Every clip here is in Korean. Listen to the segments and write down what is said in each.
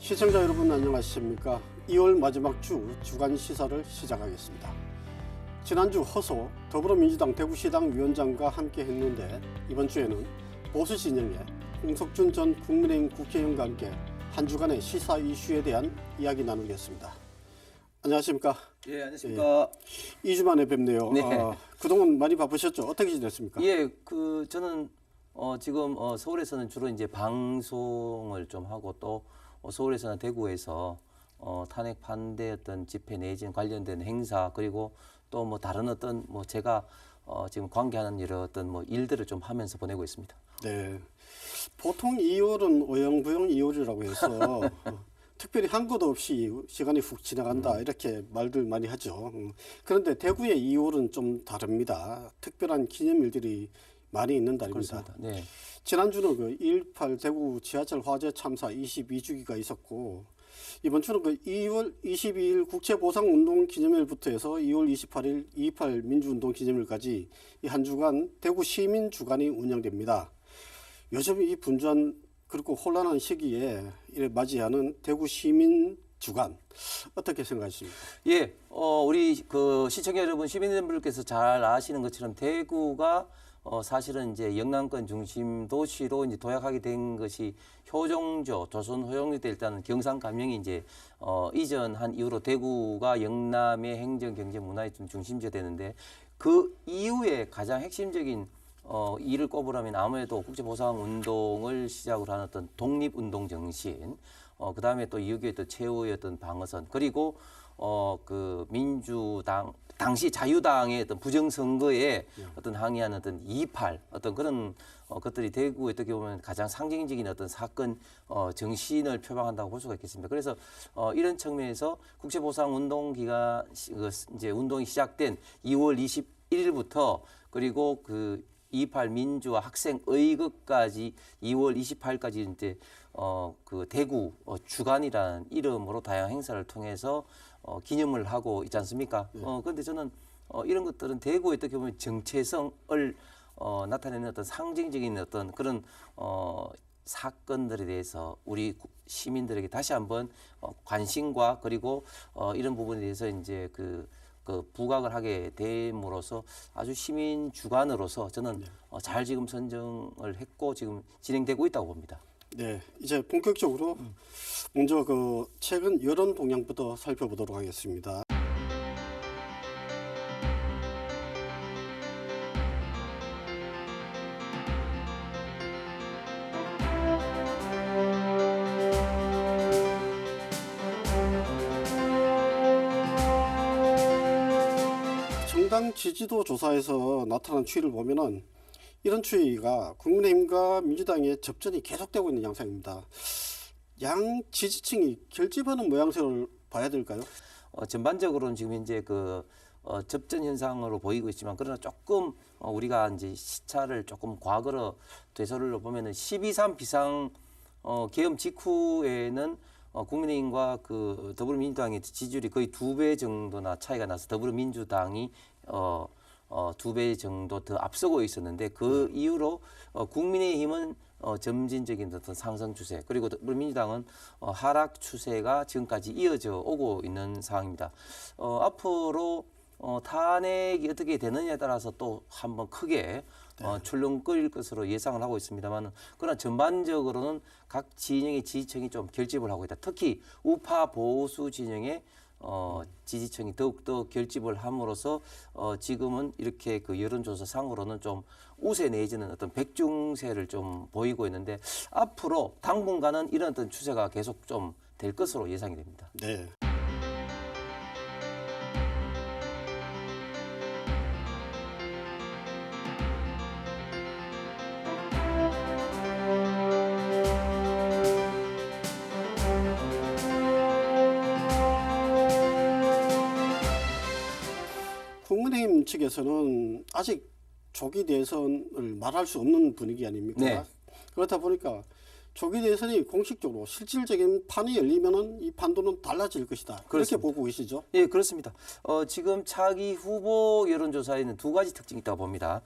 시청자 여러분 안녕하십니까. 2월 마지막 주 주간 시사를 시작하겠습니다. 지난주 허소 더불어민주당 대구시당 위원장과 함께 했는데 이번 주에는 보수 진영의 홍석준 전 국민의힘 국회의원과 함께 한 주간의 시사 이슈에 대한 이야기 나누겠습니다. 안녕하십니까. 예, 안녕하십니까. 2주 만에 뵙네요. 네. 그동안 많이 바쁘셨죠? 어떻게 지냈습니까? 예, 저는 지금 서울에서는 주로 이제 방송을 좀 하고 또 서울에서는 대구에서 탄핵 반대 어떤 집회 내진 관련된 행사 그리고 또 뭐 다른 어떤 뭐 제가 지금 관계하는 여러 어떤 뭐 일들을 좀 하면서 보내고 있습니다. 네. 보통 2월은 어영부영 2월이라고 해서 특별히 한 것 없이 시간이 훅 지나간다 이렇게 말들 많이 하죠. 그런데 대구의 2월은 좀 다릅니다. 특별한 기념일들이 많이 있는 달입니다. 그렇습니다. 네. 지난주는 그 2.18 대구 지하철 화재 참사 22주기가 있었고 이번 주는 그 2월 22일 국채보상운동 기념일부터 해서 2월 28일 2.28 민주운동 기념일까지 이 한 주간 대구 시민 주간이 운영됩니다. 요즘 이 분주한 그리고 혼란한 시기에 이를 맞이하는 대구 시민 주간 어떻게 생각하십니까? 예, 우리 그 시청자 여러분, 시민분들께서 잘 아시는 것처럼 대구가 사실은 이제 영남권 중심 도시로 이제 도약하게 된 것이 효종조, 조선 효종조 때 일단은 경상감명이 이제 이전한 이후로 대구가 영남의 행정, 경제, 문화의 좀 중심지가 되는데 그 이후에 가장 핵심적인 일을 꼽으라면 아무래도 국제보상운동을 시작으로 하는 어떤 독립운동 정신, 그 다음에 또 이후에 또 최후의 어떤 방어선, 그리고 그 민주당, 당시 자유당의 어떤 부정선거에 어떤 항의하는 어떤 2.28 어떤 그런 것들이 대구에 어떻게 보면 가장 상징적인 어떤 사건 정신을 표방한다고 볼 수가 있겠습니다. 그래서 이런 측면에서 국제보상운동 기간 이제 운동이 시작된 2월 21일부터 그리고 그 2.28 민주화 학생 의극까지 2월 28일까지 이제 그 대구 주간이라는 이름으로 다양한 행사를 통해서 기념을 하고 있지 않습니까? 그런데 저는 이런 것들은 대구에 어떻게 보면 정체성을 나타내는 어떤 상징적인 어떤 그런 사건들에 대해서 우리 시민들에게 다시 한번 관심과 그리고 이런 부분에 대해서 이제 그 부각을 하게 됨으로써 아주 시민 주관으로서 저는 잘 지금 선정을 했고 지금 진행되고 있다고 봅니다. 네, 이제 본격적으로 먼저 그 최근 여론 동향부터 살펴보도록 하겠습니다. 정당 지지도 조사에서 나타난 추이를 보면은 이런 추이가 국민의힘과 민주당의 접전이 계속되고 있는 양상입니다. 양 지지층이 결집하는 모양새를 봐야 될까요? 전반적으로는 지금 이제 그 접전 현상으로 보이고 있지만 그러나 조금 우리가 이제 시차를 조금 과거로 되살려 보면은 12.3 비상 계엄 직후에는 국민의힘과 그 더불어민주당의 지지율이 거의 2배 정도나 차이가 나서 더불어민주당이 2배 정도 더 앞서고 있었는데 그 이후로 국민의힘은 점진적인 어떤 상승 추세 그리고 민주당은 하락 추세가 지금까지 이어져 오고 있는 상황입니다. 앞으로 탄핵이 어떻게 되느냐에 따라서 또 한번 크게 출렁거릴 것으로 예상을 하고 있습니다만 그러나 전반적으로는 각 진영의 지지층이 좀 결집을 하고 있다. 특히 우파 보수 진영의 지지층이 더욱더 결집을 함으로써 지금은 이렇게 그 여론조사 상으로는 좀 우세 내지는 어떤 백중세를 좀 보이고 있는데 앞으로 당분간은 이런 어떤 추세가 계속 좀 될 것으로 예상이 됩니다. 네. 국민의힘 측에서는 아직 조기 대선을 말할 수 없는 분위기 아닙니까? 네. 그렇다 보니까 조기 대선이 공식적으로 실질적인 판이 열리면은 이 판도는 달라질 것이다. 그렇게 그렇습니다. 보고 계시죠? 예, 그렇습니다. 지금 차기 후보 여론조사에는 두 가지 특징이 있다고 봅니다.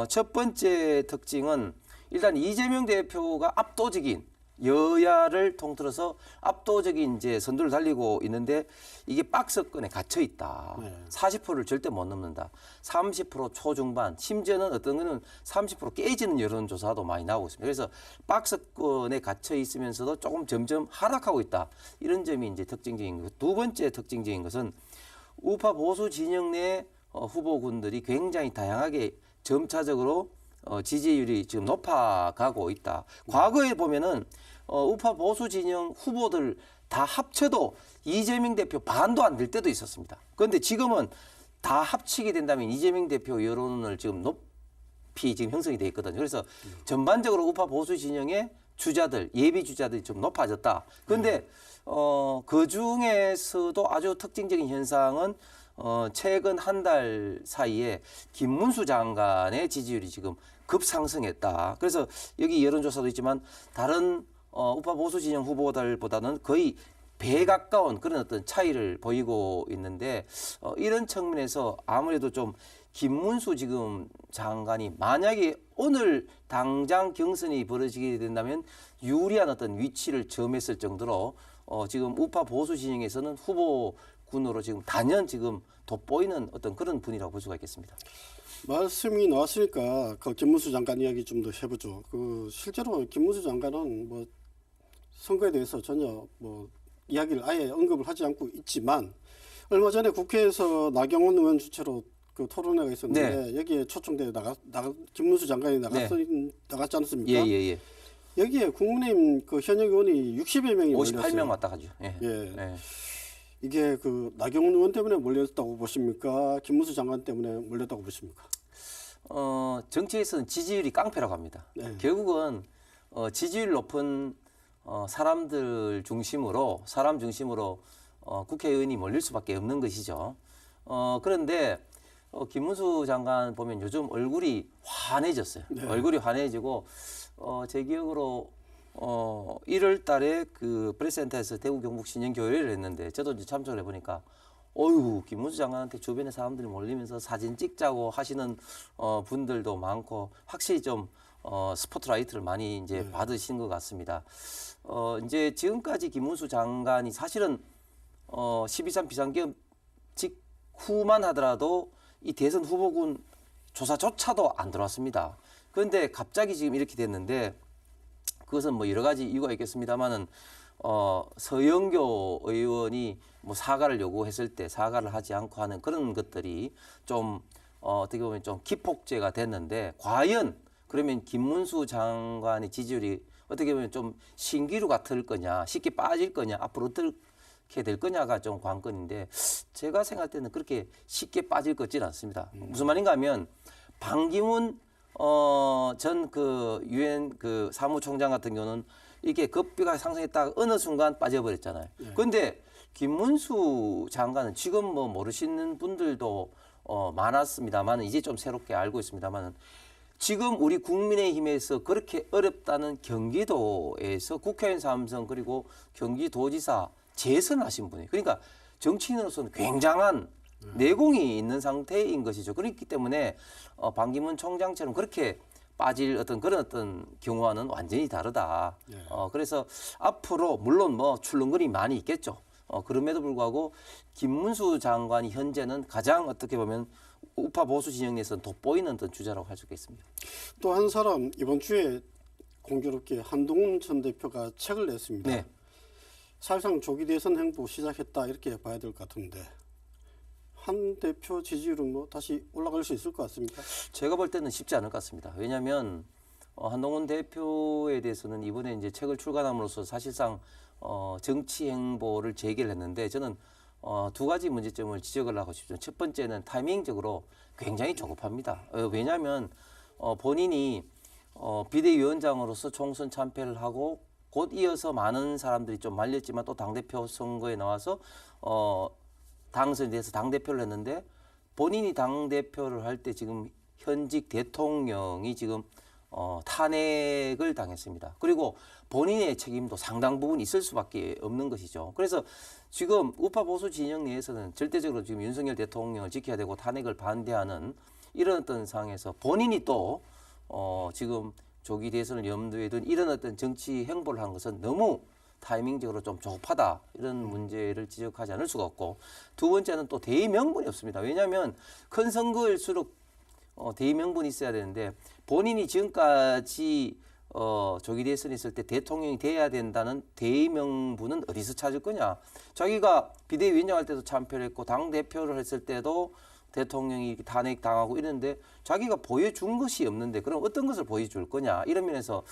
첫 번째 특징은 일단 이재명 대표가 압도적인 여야를 통틀어서 압도적인 이제 선두를 달리고 있는데 이게 박스권에 갇혀 있다. 네. 40%를 절대 못 넘는다. 30% 초중반, 심지어는 어떤 거는 30% 깨지는 여론조사도 많이 나오고 있습니다. 그래서 박스권에 갇혀 있으면서도 조금 점점 하락하고 있다. 이런 점이 이제 특징적인 것. 두 번째 특징적인 것은 우파 보수 진영 내 후보군들이 굉장히 다양하게 점차적으로 지지율이 지금 높아가고 있다. 과거에 보면은 우파 보수 진영 후보들 다 합쳐도 이재명 대표 반도 안 될 때도 있었습니다. 그런데 지금은 다 합치게 된다면 이재명 대표 여론을 지금 높이 지금 형성이 돼 있거든요. 그래서 전반적으로 우파 보수 진영의 주자들, 예비 주자들이 좀 높아졌다. 그런데 그 중에서도 아주 특징적인 현상은 최근 한 달 사이에 김문수 장관의 지지율이 지금 급상승했다. 그래서 여기 여론조사도 있지만 다른 우파 보수 진영 후보들보다는 거의 배 가까운 그런 어떤 차이를 보이고 있는데 이런 측면에서 아무래도 좀 김문수 지금 장관이 만약에 오늘 당장 경선이 벌어지게 된다면 유리한 어떤 위치를 점했을 정도로 지금 우파 보수 진영에서는 후보군으로 지금 단연 지금 돋보이는 어떤 그런 분이라고 볼 수가 있겠습니다. 말씀이 나왔으니까 그 김문수 장관 이야기 좀 더 해보죠. 그 실제로 김문수 장관은 뭐 선거에 대해서 전혀 뭐 이야기를 아예 언급을 하지 않고 있지만 얼마 전에 국회에서 나경원 의원 주최로 그 토론회가 있었는데 여기에 초청돼 김문수 장관이 나갔지 않습니까? 예. 여기에 국민의힘 그 현역 의원이 60여 명이 58명 몰렸어요. 왔다 가죠. 예. 예. 이게 그 나경원 의원 때문에 몰렸다고 보십니까? 김문수 장관 때문에 몰렸다고 보십니까? 정치에서는 지지율이 깡패라고 합니다. 네. 결국은 지지율 높은 사람 중심으로 국회의원이 몰릴 수밖에 없는 것이죠. 그런데 김문수 장관 보면 요즘 얼굴이 환해졌어요. 네. 얼굴이 환해지고 제 기억으로 1월 달에 그 프레스센터에서 대구 경북 신년 교회를 했는데 저도 이제 참석을 해보니까 어휴 김문수 장관한테 주변에 사람들이 몰리면서 사진 찍자고 하시는 분들도 많고 확실히 좀 스포트라이트를 많이 이제 받으신 것 같습니다. 이제 지금까지 김문수 장관이 사실은 12.3 비상계엄 직후만 하더라도 이 대선 후보군 조사조차도 안 들어왔습니다. 그런데 갑자기 지금 이렇게 됐는데 그것은 뭐 여러 가지 이유가 있겠습니다만은 서영교 의원이 뭐 사과를 요구했을 때 사과를 하지 않고 하는 그런 것들이 좀 어떻게 보면 좀 기폭제가 됐는데 과연 그러면 김문수 장관의 지지율이 어떻게 보면 좀 신기루가 틀 거냐 쉽게 빠질 거냐 앞으로 어떻게 될 거냐가 좀 관건인데 제가 생각할 때는 그렇게 쉽게 빠질 것 같지는 않습니다. 무슨 말인가 하면 반기문 전 그 유엔 그 사무총장 같은 경우는 이게 급비가 상승했다가 어느 순간 빠져버렸잖아요. 그런데 김문수 장관은 지금 뭐 모르시는 분들도 많았습니다만 이제 좀 새롭게 알고 있습니다만 지금 우리 국민의힘에서 그렇게 어렵다는 경기도에서 국회의원 3선 그리고 경기도지사 재선하신 분이에요. 그러니까 정치인으로서는 굉장한 내공이 있는 상태인 것이죠. 그렇기 때문에 반기문 총장처럼 그렇게 빠질 그런 어떤 경우와는 완전히 다르다. 그래서 앞으로 물론 뭐 출렁거림이 많이 있겠죠. 그럼에도 불구하고 김문수 장관이 현재는 가장 어떻게 보면 우파 보수 진영에서는 돋보이는 어떤 주자라고 할 수 있겠습니다. 또 한 사람 이번 주에 공교롭게 한동훈 전 대표가 책을 냈습니다. 네. 사실상 조기 대선 행보 시작했다 이렇게 봐야 될 것 같은데 한 대표 지지율은 뭐 다시 올라갈 수 있을 것 같습니까? 제가 볼 때는 쉽지 않을 것 같습니다. 왜냐하면 한동훈 대표에 대해서는 이번에 이제 책을 출간함으로써 사실상 정치 행보를 재개를 했는데 저는 두 가지 문제점을 지적을 하고 싶습니다. 첫 번째는 타이밍적으로 굉장히 조급합니다. 왜냐하면 본인이 비대위원장으로서 총선 참패를 하고 곧 이어서 많은 사람들이 좀 말렸지만 또 당대표 선거에 나와서 당선이 돼서 당대표를 했는데 본인이 당대표를 할 때 지금 현직 대통령이 지금 탄핵을 당했습니다. 그리고 본인의 책임도 상당 부분 있을 수밖에 없는 것이죠. 그래서 지금 우파 보수 진영 내에서는 절대적으로 지금 윤석열 대통령을 지켜야 되고 탄핵을 반대하는 이런 어떤 상황에서 본인이 또 지금 조기 대선을 염두에 둔 이런 어떤 정치 행보를 하는 것은 너무 타이밍적으로 좀 조급하다 이런 문제를 지적하지 않을 수가 없고 두 번째는 또 대의 명분이 없습니다. 왜냐하면 큰 선거일수록 대의 명분이 있어야 되는데 본인이 지금까지 조기 대선이 있을 때 대통령이 돼야 된다는 대의 명분은 어디서 찾을 거냐. 자기가 비대위원장 할 때도 참패를 했고 당대표를 했을 때도 대통령이 탄핵당하고 이러는데 자기가 보여준 것이 없는데 그럼 어떤 것을 보여줄 거냐. 이런 면에서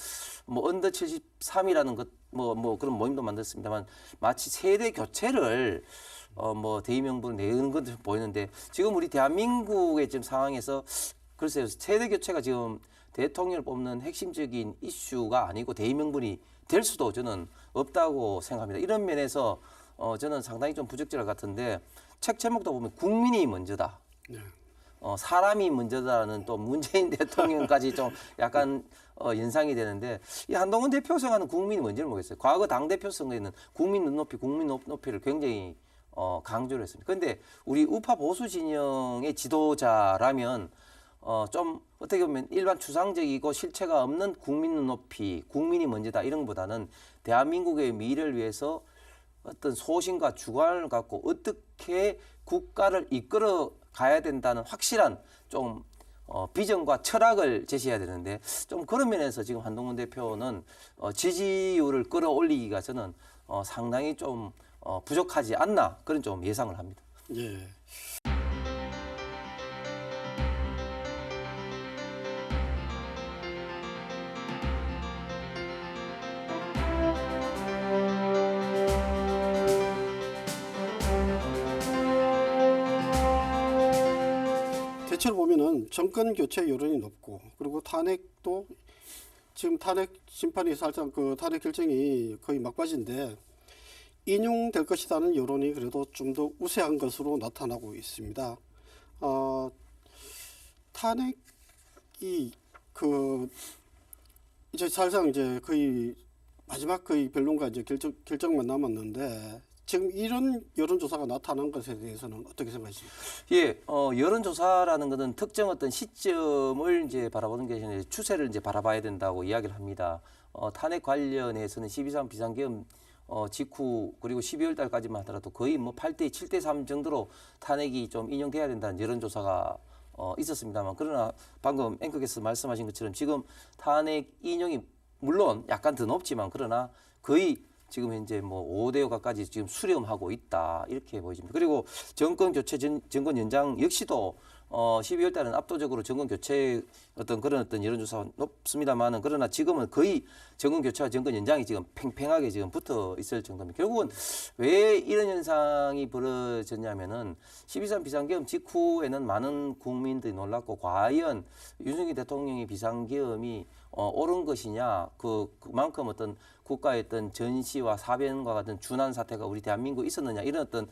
뭐 언더 73이라는 것 뭐 그런 모임도 만들었습니다만 마치 세대 교체를 뭐 대의 명분을 내는 것도 보이는데 지금 우리 대한민국의 지금 상황에서 글쎄요. 세대 교체가 지금 대통령을 뽑는 핵심적인 이슈가 아니고 대의 명분이 될 수도 저는 없다고 생각합니다. 이런 면에서 저는 상당히 좀 부적절할 것 같은데 책 제목도 보면 국민이 먼저다. 네. 사람이 먼저다는 또 문재인 대통령까지 좀 약간 연상이 되는데 이 한동훈 대표 생각하는 국민이 뭔지를 모르겠어요. 과거 당대표 선거에는 국민 눈높이를 굉장히 강조를 했습니다. 그런데 우리 우파 보수 진영의 지도자라면 좀 어떻게 보면 일반 추상적이고 실체가 없는 국민 눈높이, 국민이 먼저다 이런 것보다는 대한민국의 미래를 위해서 어떤 소신과 주관을 갖고 어떻게 국가를 이끌어 가야 된다는 확실한 좀 비전과 철학을 제시해야 되는데 좀 그런 면에서 지금 한동훈 대표는 지지율을 끌어올리기가 저는 상당히 좀 부족하지 않나 그런 좀 예상을 합니다. 예. 대체로 보면은 정권 교체 여론이 높고 그리고 탄핵도 지금 탄핵 심판이 살짝 그 탄핵 결정이 거의 막바지인데 인용될 것이라는 여론이 그래도 좀 더 우세한 것으로 나타나고 있습니다. 탄핵이 그 이제 사실상 이제 거의 마지막 거의 변론과 이제 결정만 남았는데 지금 이런 여론조사가 나타난 것에 대해서는 어떻게 생각하십니까? 예, 여론조사라는 것은 특정 어떤 시점을 이제 바라보는 게 아니라 추세를 이제 바라봐야 된다고 이야기를 합니다. 탄핵 관련해서는 12.3 비상계엄 직후 그리고 12월 달까지만 하더라도 거의 뭐 8대 7대 3 정도로 탄핵이 좀 인용돼야 된다는 여론조사가 있었습니다만 그러나 방금 앵커께서 말씀하신 것처럼 지금 탄핵 인용이 물론 약간 더 높지만 그러나 거의 지금 현재 뭐 5대 5가까지 지금 수렴하고 있다 이렇게 보여집니다. 그리고 정권 교체 정권 연장 역시도 12월 달은 압도적으로 정권 교체 그런 여론조사가 높습니다만은 그러나 지금은 거의 정권 교체와 정권 연장이 지금 팽팽하게 지금 붙어 있을 정도입니다. 결국은 왜 이런 현상이 벌어졌냐면은 12.3 비상계엄 직후에는 많은 국민들이 놀랐고 과연 윤석열 대통령의 비상계엄이 옳은 것이냐 그만큼 어떤 국가의 어떤 전시와 사변과 같은 준한 사태가 우리 대한민국에 있었느냐 이런 어떤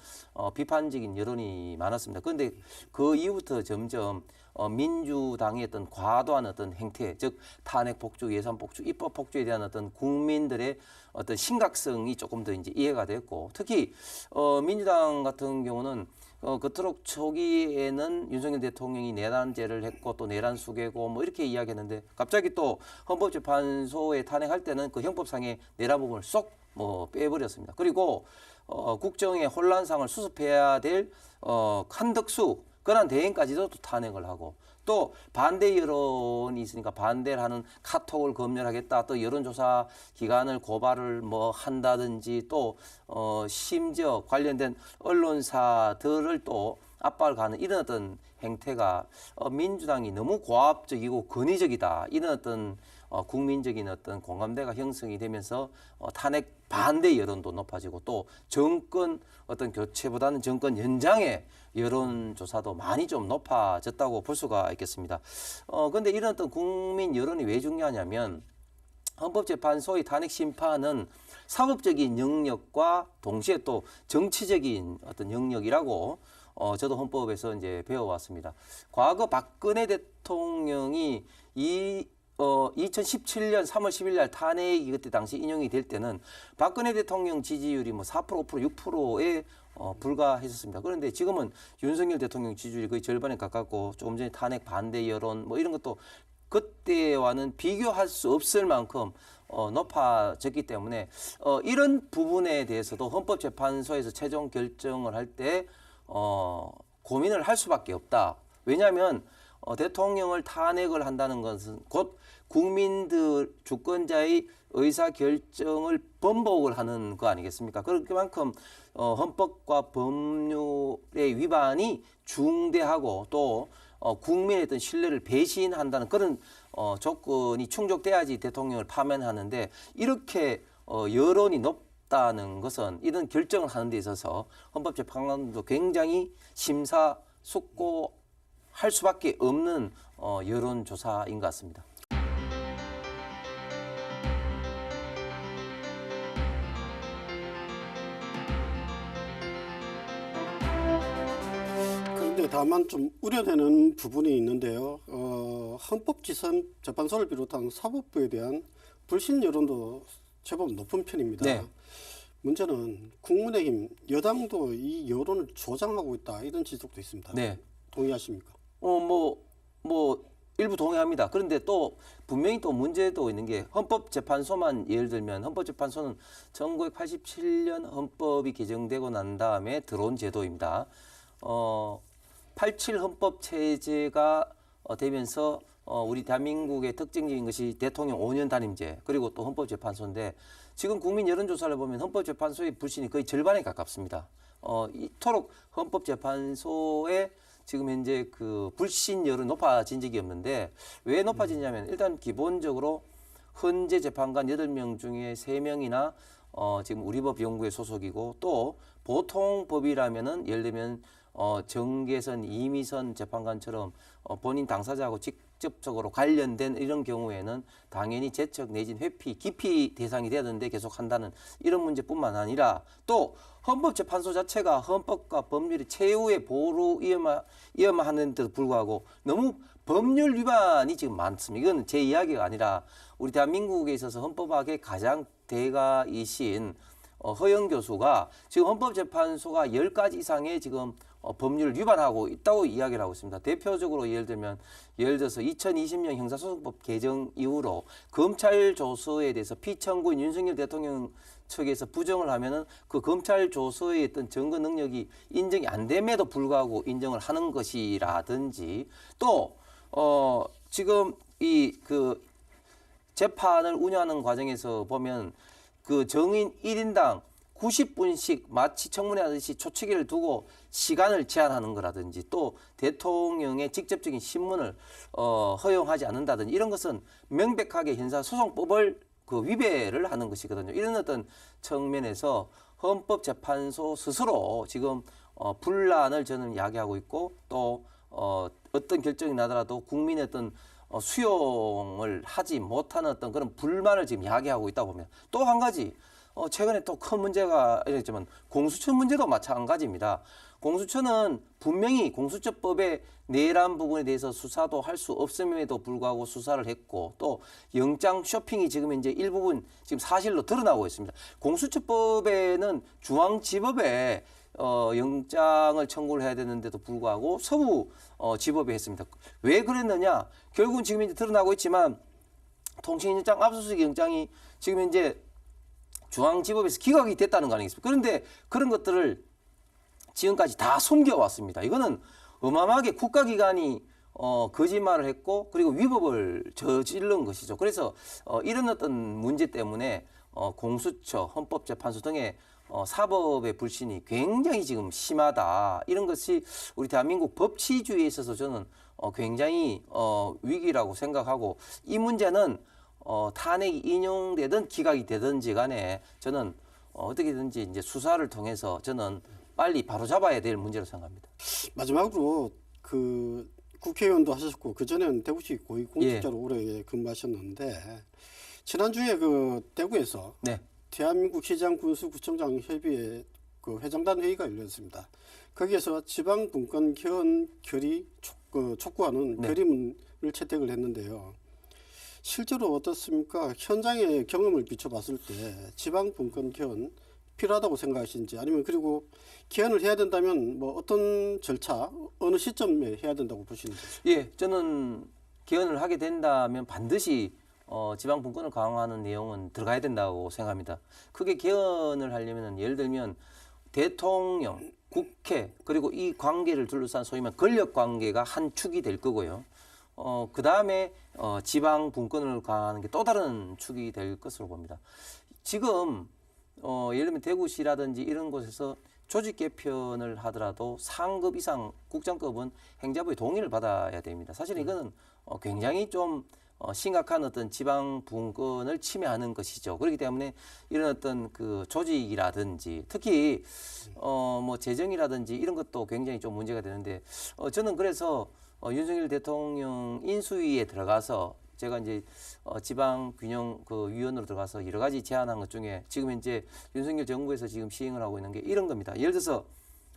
비판적인 여론이 많았습니다. 그런데 그 이후부터 점점 민주당의 어떤 과도한 어떤 행태, 즉 탄핵 복주, 예산 복주, 입법 복주에 대한 어떤 국민들의 어떤 심각성이 조금 더 이제 이해가 됐고 특히 민주당 같은 경우는 그토록 초기에는 윤석열 대통령이 내란죄를 했고 또 내란 수괴고 뭐 이렇게 이야기했는데 갑자기 또 헌법재판소에 탄핵할 때는 그 형법상의 내란 부분을 쏙 뭐 빼버렸습니다. 그리고 국정의 혼란상을 수습해야 될 한덕수 그런 대행까지도 또 탄핵을 하고 또 반대 여론이 있으니까 반대를 하는 카톡을 검열하겠다. 또 여론조사 기관을 고발을 뭐 한다든지 또 심지어 관련된 언론사들을 또 압박을 가는 이런 어떤 행태가 민주당이 너무 고압적이고 권위적이다. 이런 어떤 국민적인 어떤 공감대가 형성이 되면서 탄핵 반대 여론도 높아지고 또 정권 어떤 교체보다는 정권 연장의 여론조사도 많이 좀 높아졌다고 볼 수가 있겠습니다. 그런데 이런 어떤 국민 여론이 왜 중요하냐면 헌법재판소의 탄핵 심판은 사법적인 영역과 동시에 또 정치적인 어떤 영역이라고 저도 헌법에서 이제 배워왔습니다. 과거 박근혜 대통령이 2017년 3월 10일 날 탄핵이 그때 당시 인용이 될 때는 박근혜 대통령 지지율이 뭐 4%, 5%, 6%에 불과했었습니다. 그런데 지금은 윤석열 대통령 지지율이 거의 절반에 가깝고 조금 전에 탄핵 반대 여론 뭐 이런 것도 그때와는 비교할 수 없을 만큼 높아졌기 때문에 이런 부분에 대해서도 헌법재판소에서 최종 결정을 할 때 고민을 할 수밖에 없다. 왜냐하면 대통령을 탄핵을 한다는 것은 곧 국민들 주권자의 의사 결정을 번복을 하는 거 아니겠습니까? 그만큼 헌법과 법률의 위반이 중대하고 또 국민의 어떤 신뢰를 배신한다는 그런 조건이 충족돼야지 대통령을 파면하는데 이렇게 여론이 높다는 것은 이런 결정을 하는 데 있어서 헌법재판관도 굉장히 심사숙고할 수밖에 없는 여론조사인 것 같습니다. 그런데 다만 좀 우려되는 부분이 있는데요. 헌법재판소를 비롯한 사법부에 대한 불신 여론도 제법 높은 편입니다. 네. 문제는 국민의힘 여당도 이 여론을 조장하고 있다 이런 지적도 있습니다. 네. 동의하십니까? 뭐 일부 동의합니다. 그런데 또 분명히 또 문제도 있는 게 헌법재판소만 예를 들면 헌법재판소는 1987년 헌법이 개정되고 난 다음에 들어온 제도입니다. 87 헌법 체제가 되면서 우리 대한민국의 특징적인 것이 대통령 5년 단임제 그리고 또 헌법재판소인데 지금 국민 여론조사를 보면 헌법재판소의 불신이 거의 절반에 가깝습니다. 이토록 헌법재판소에 지금 현재 그 불신 여론 높아진 적이 없는데 왜 높아지냐면 일단 기본적으로 헌재 재판관 8명 중에 3명이나 지금 우리법 연구회 소속이고 또 보통 법이라면은 예를 들면 정계선, 이미선 재판관처럼 본인 당사자하고 직접적으로 관련된 이런 경우에는 당연히 제척 내진 회피, 기피 대상이 돼야 되는데 계속 한다는 이런 문제뿐만 아니라 또 헌법재판소 자체가 헌법과 법률의 최후의 보호로 이어마하는데도 불구하고 너무 법률 위반이 지금 많습니다. 이건 제 이야기가 아니라 우리 대한민국에 있어서 헌법학의 가장 대가이신 허영 교수가 지금 헌법재판소가 10가지 이상의 지금 법률을 위반하고 있다고 이야기를 하고 있습니다. 대표적으로 예를 들어서 2020년 형사소송법 개정 이후로 검찰 조서에 대해서 피청구인 윤석열 대통령 측에서 부정을 하면은 그 검찰 조서의 어떤 증거 능력이 인정이 안 됨에도 불구하고 인정을 하는 것이라든지 또 지금 이 그 재판을 운영하는 과정에서 보면 그 정인 1인당 90분씩 마치 청문회 하듯이 초치기를 두고 시간을 제한하는 거라든지 또 대통령의 직접적인 신문을 허용하지 않는다든지 이런 것은 명백하게 형사소송법을 그 위배를 하는 것이거든요. 이런 어떤 측면에서 헌법재판소 스스로 지금 분란을 저는 야기하고 있고 또 어떤 결정이 나더라도 국민의 어떤 수용을 하지 못하는 어떤 그런 불만을 지금 야기하고 있다고 봅니다. 또 한 가지 최근에 또 큰 문제가 있지만 공수처 문제도 마찬가지입니다. 공수처는 분명히 공수처법의 내란 부분에 대해서 수사도 할 수 없음에도 불구하고 수사를 했고 또 영장 쇼핑이 지금 이제 일부분 지금 사실로 드러나고 있습니다. 공수처법에는 중앙지법에 영장을 청구를 해야 되는데도 불구하고 서부 지법에 했습니다. 왜 그랬느냐? 결국은 지금 이제 드러나고 있지만 통신영장 압수수색 영장이 지금 이제 중앙지법에서 기각이 됐다는 거 아니겠습니까? 그런데 그런 것들을 지금까지 다 숨겨왔습니다. 이거는 어마어마하게 국가기관이 거짓말을 했고 그리고 위법을 저지른 것이죠. 그래서 이런 어떤 문제 때문에 공수처, 헌법재판소 등의 사법의 불신이 굉장히 지금 심하다. 이런 것이 우리 대한민국 법치주의에 있어서 저는 굉장히 위기라고 생각하고 이 문제는 탄핵이 인용되든 기각이 되든지 간에 저는 어떻게든지 이제 수사를 통해서 저는 빨리 바로잡아야 될 문제로 생각합니다. 마지막으로 그 국회의원도 하셨고 그 전에는 대구시 고위공직자로 오래 근무하셨는데 지난주에 그 대구에서 네. 대한민국 시장 군수 구청장 협의회 그 회장단 회의가 열렸습니다. 거기에서 지방 분권 개헌 결의 촉구하는 네. 결의문을 채택을 했는데요. 실제로 어떻습니까? 현장의 경험을 비춰봤을 때 지방 분권 개헌 필요하다고 생각하시는지 아니면 그리고 개헌을 해야 된다면 뭐 어떤 절차 어느 시점에 해야 된다고 보시는지? 예, 저는 개헌을 하게 된다면 반드시 지방 분권을 강화하는 내용은 들어가야 된다고 생각합니다. 크게 개헌을 하려면 예를 들면 대통령, 국회 그리고 이 관계를 둘러싼 소위 말하는 권력 관계가 한 축이 될 거고요. 그 다음에 지방 분권을 강화하는 게 또 다른 축이 될 것으로 봅니다. 지금 예를 들면 대구시라든지 이런 곳에서 조직 개편을 하더라도 상급 이상 국장급은 행자부의 동의를 받아야 됩니다. 사실 이거는 굉장히 좀 심각한 어떤 지방 분권을 침해하는 것이죠. 그렇기 때문에 이런 어떤 그 조직이라든지 특히 뭐 재정이라든지 이런 것도 굉장히 좀 문제가 되는데 저는 그래서 윤석열 대통령 인수위에 들어가서 제가 이제 지방 균형 그 위원으로 들어가서 여러 가지 제안한 것 중에 지금 현재 윤석열 정부에서 지금 시행을 하고 있는 게 이런 겁니다. 예를 들어서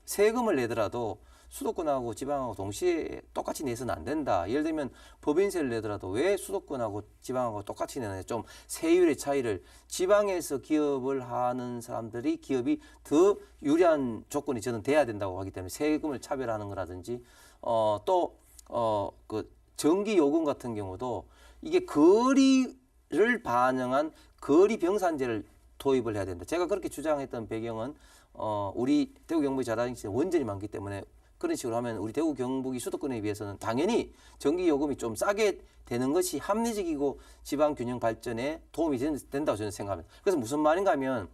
세금을 내더라도 수도권하고 지방하고 동시에 똑같이 내서는 안 된다. 예를 들면 법인세를 내더라도 왜 수도권하고 지방하고 똑같이 내느냐. 좀 세율의 차이를 지방에서 기업을 하는 사람들이 기업이 더 유리한 조건이 저는 돼야 된다고 하기 때문에 세금을 차별하는 거라든지 또 그 전기 요금 같은 경우도 이게 거리를 반영한 거리 병산제를 도입을 해야 된다. 제가 그렇게 주장했던 배경은 우리 대구 경북이 자라니까 원전이 많기 때문에 그런 식으로 하면 우리 대구 경북이 수도권에 비해서는 당연히 전기 요금이 좀 싸게 되는 것이 합리적이고 지방 균형 발전에 도움이 된다고 저는 생각합니다. 그래서 무슨 말인가 하면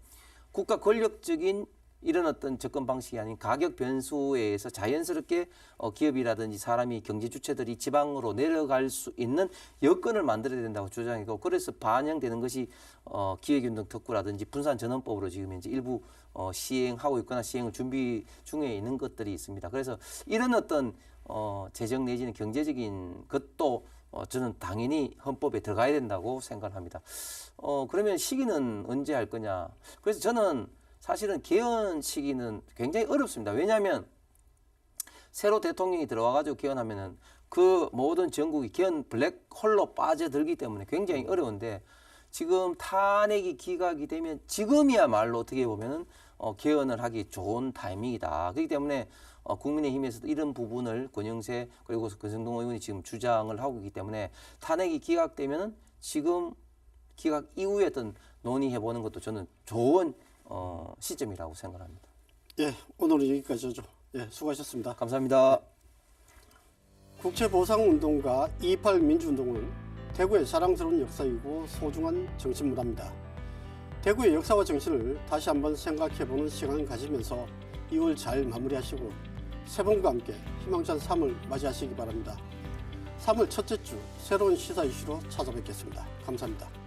국가 권력적인 이런 어떤 접근 방식이 아닌 가격 변수에 의해서 자연스럽게 기업이라든지 사람이 경제 주체들이 지방으로 내려갈 수 있는 여건을 만들어야 된다고 주장이고 그래서 반영되는 것이 기획운동 특구라든지 분산전환법으로 지금 현재 일부 시행하고 있거나 시행을 준비 중에 있는 것들이 있습니다. 그래서 이런 어떤 재정 내지는 경제적인 것도 저는 당연히 헌법에 들어가야 된다고 생각합니다. 그러면 시기는 언제 할 거냐? 그래서 저는 사실은 개헌 시기는 굉장히 어렵습니다. 왜냐하면 새로 대통령이 들어와가지고 개헌하면은 그 모든 전국이 개헌 블랙홀로 빠져들기 때문에 굉장히 어려운데 지금 탄핵이 기각이 되면 지금이야말로 어떻게 보면은 개헌을 하기 좋은 타이밍이다. 그렇기 때문에 국민의힘에서도 이런 부분을 권영세 그리고 권성동 의원이 지금 주장을 하고 있기 때문에 탄핵이 기각되면은 지금 기각 이후에 어떤 논의해보는 것도 저는 좋은 시점이라고 생각합니다. 예, 오늘은 여기까지죠. 예, 수고하셨습니다. 감사합니다. 국채보상운동과 2.28 민주운동은 대구의 자랑스러운 역사이고 소중한 정신문화입니다. 대구의 역사와 정신을 다시 한번 생각해보는 시간을 가지면서 2월 잘 마무리하시고 새봄과 함께 희망찬 3월 맞이하시기 바랍니다. 3월 첫째 주 새로운 시사 이슈로 찾아뵙겠습니다. 감사합니다.